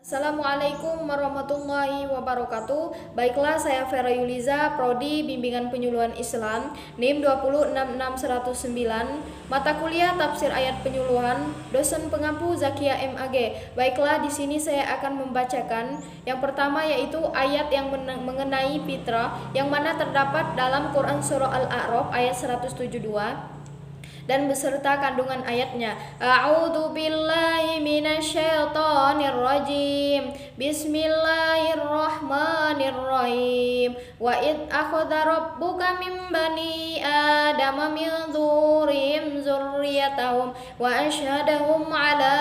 Assalamualaikum warahmatullahi wabarakatuh. Baiklah, saya Vera Yuliza, Prodi Bimbingan Penyuluhan Islam, NIM 2066109, mata kuliah Tafsir Ayat Penyuluhan, dosen pengampu Zakia MAG. Baiklah, di sini saya akan membacakan yang pertama, yaitu ayat yang mengenai fitrah, yang mana terdapat dalam Quran Surah Al-A'raf ayat 172 dan beserta kandungan ayatnya. A'udzu billahi minasyaitonir rajim. Bismillahirrahmanirrahim. Wa id akhadha rabbuka min bani adama min dzurriyyahim dzurriyyatahum wa asyhadahum ala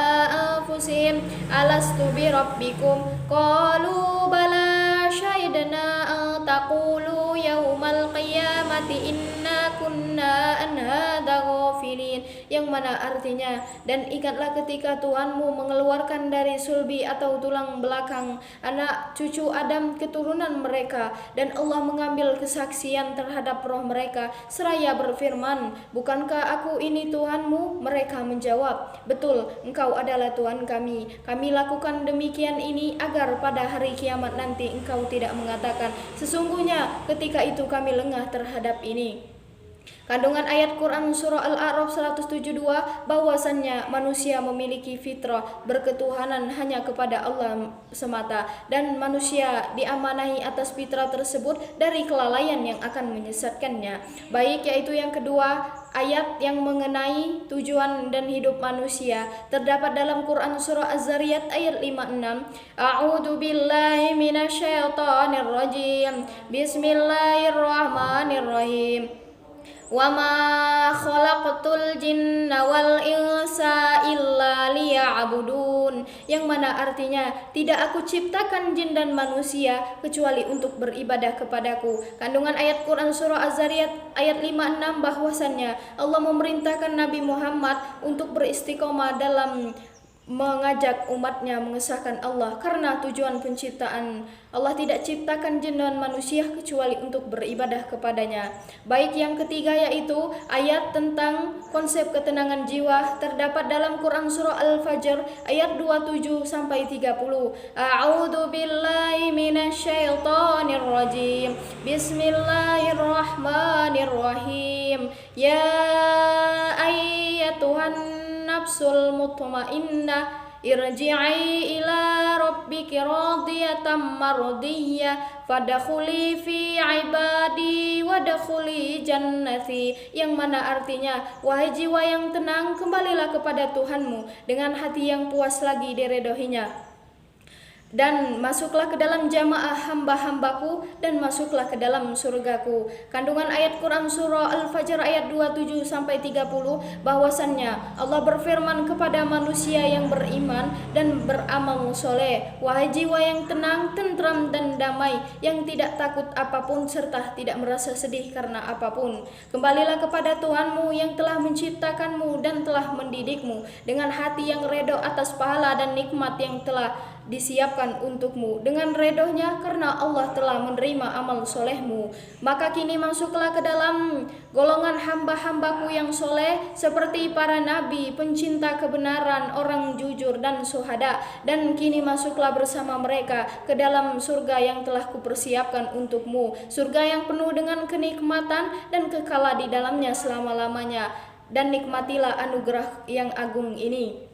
anfusihim alastu bi rabbikum qalu bala syahidna an taqulu yaumal qiyamati inna kunna an hadza ghafilin, yang mana artinya, dan ingatlah ketika Tuhanmu mengeluarkan dari sulbi atau tulang belakang anak cucu Adam keturunan mereka, dan Allah mengambil kesaksian terhadap roh mereka seraya berfirman, bukankah aku ini Tuhanmu? Mereka menjawab, betul, engkau adalah Tuhan kami. Kami lakukan demikian ini agar pada hari kiamat nanti engkau tidak mengatakan, sesungguhnya ketika itu kami lengah terhadap ini. Kandungan ayat Quran Surah Al-A'raf 172 bahwasannya manusia memiliki fitrah berketuhanan hanya kepada Allah semata, dan manusia diamanahi atas fitrah tersebut dari kelalaian yang akan menyesatkannya. Baik, yaitu yang kedua, ayat yang mengenai tujuan dan hidup manusia terdapat dalam Quran Surah Az-Zariyat ayat 56. A'udzu billahi minasyaitonir rajim. Bismillahirrahmanirrahim. Wa ma khalaqtul jinna wal insa illa liya'budun, yang mana artinya, tidak aku ciptakan jin dan manusia kecuali untuk beribadah kepadaku. Kandungan ayat Quran Surah Az-Zariyat ayat 56 bahwasannya Allah memerintahkan Nabi Muhammad untuk beristiqomah dalam mengajak umatnya mengesahkan Allah, karena tujuan penciptaan Allah tidak ciptakan jin dan manusia kecuali untuk beribadah kepadanya. Baik, yang ketiga, yaitu ayat tentang konsep ketenangan jiwa terdapat dalam Quran Surah Al-Fajr ayat 27-30. A'udzu billahi minasyaitonir rajim. Bismillahirrahmanirrahim. Ya ayyatuhan nafsul mutmainnah irji'i ila rabbiki radiyatan mardiyah fadkhuli fi ibadi wadkhuli jannati, yang mana artinya, wahai jiwa yang tenang, kembalilah kepada Tuhanmu dengan hati yang puas lagi diridhoinya, dan masuklah ke dalam jamaah hamba-hambaku, dan masuklah ke dalam surgaku. Kandungan ayat Quran Surah Al-Fajr ayat 27-30 bahwasannya Allah berfirman kepada manusia yang beriman dan beramal soleh, wahai jiwa yang tenang, tentram dan damai, yang tidak takut apapun serta tidak merasa sedih karena apapun, kembalilah kepada Tuhanmu yang telah menciptakanmu dan telah mendidikmu dengan hati yang redha atas pahala dan nikmat yang telah disiapkan untukmu dengan redhonya, karena Allah telah menerima amal solehmu. Maka kini masuklah ke dalam golongan hamba-hambaku yang soleh, seperti para nabi, pencinta kebenaran, orang jujur dan syuhada, dan kini masuklah bersama mereka ke dalam surga yang telah kupersiapkan untukmu, surga yang penuh dengan kenikmatan dan kekal di dalamnya selama-lamanya, dan nikmatilah anugerah yang agung ini.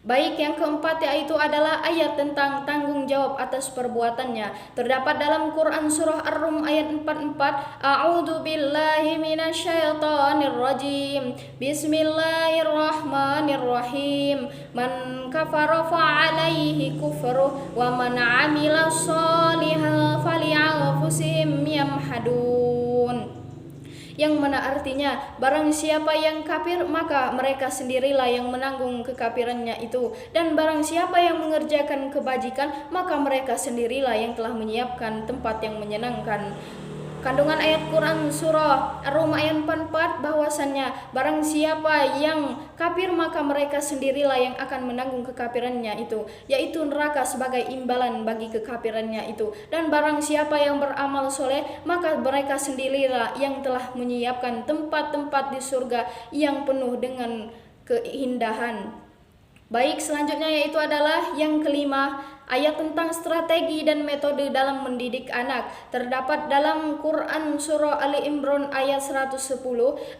Baik, yang keempat, yaitu adalah ayat tentang tanggung jawab atas perbuatannya terdapat dalam Quran Surah Ar-Rum ayat 44. A'udzu billahi minasyaitonir rajim. Bismillahirrahmanirrahim. Man kafara fa'alaihi kufruh wa man 'amila sholihan fali'anfusihim yamhadun, yang mana artinya, barang siapa yang kafir maka mereka sendirilah yang menanggung kekafirannya itu, dan barang siapa yang mengerjakan kebajikan maka mereka sendirilah yang telah menyiapkan tempat yang menyenangkan. Kandungan ayat Quran Surah Ar-Rum ayat 44 bahwasannya barang siapa yang kafir maka mereka sendirilah yang akan menanggung kekafirannya itu, yaitu neraka sebagai imbalan bagi kekafirannya itu, dan barang siapa yang beramal soleh maka mereka sendirilah yang telah menyiapkan tempat-tempat di surga yang penuh dengan keindahan. Baik, selanjutnya yaitu adalah yang kelima, ayat tentang strategi dan metode dalam mendidik anak. Terdapat dalam Quran surah Ali Imran ayat 110.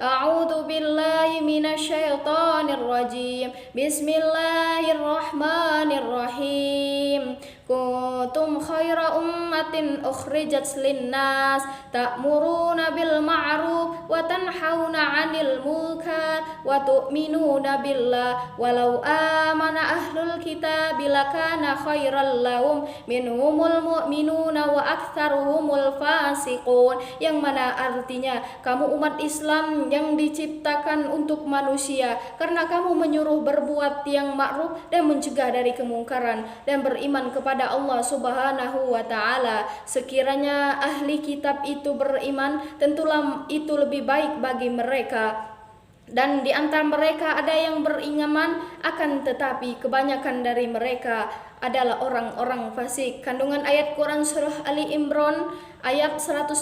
A'udzu billahi minasyaitonir rajim. Bismillahirrahmanirrahim. Kuntum khaira ummatin ukhrijat linnas ta'muruna bil ma'ruf wa tanhauna 'anil munkar wa tu'minuna billah walau amana ahlul kitabi lakana khairal lahum minhumul mu'minuna wa aktsaruhumul fasiqun, yang mana artinya kamu umat Islam yang diciptakan untuk manusia karena kamu menyuruh berbuat yang ma'ruf dan mencegah dari kemungkaran dan beriman kepada Allah Subhanahu wa taala. Sekiranya ahli kitab itu beriman, tentulah itu lebih baik bagi mereka. Dan di antara mereka ada yang beriman, akan tetapi kebanyakan dari mereka adalah orang-orang fasik. Kandungan ayat Quran surah Ali Imran ayat 110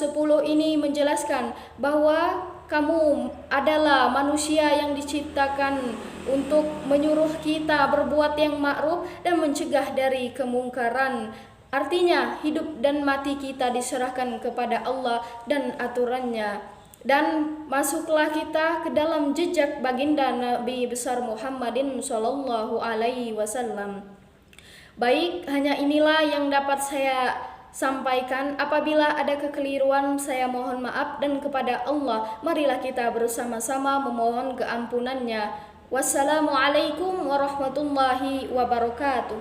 ini menjelaskan bahwa kamu adalah manusia yang diciptakan untuk menyuruh kita berbuat yang ma'ruf dan mencegah dari kemungkaran. Artinya hidup dan mati kita diserahkan kepada Allah dan aturannya. Dan masuklah kita ke dalam jejak baginda Nabi besar Muhammadin Shallallahu Alaihi Wasallam. Baik, hanya inilah yang dapat saya sampaikan. Apabila ada kekeliruan, saya mohon maaf, dan kepada Allah marilah kita bersama-sama memohon keampunannya. Wassalamualaikum warahmatullahi wabarakatuh.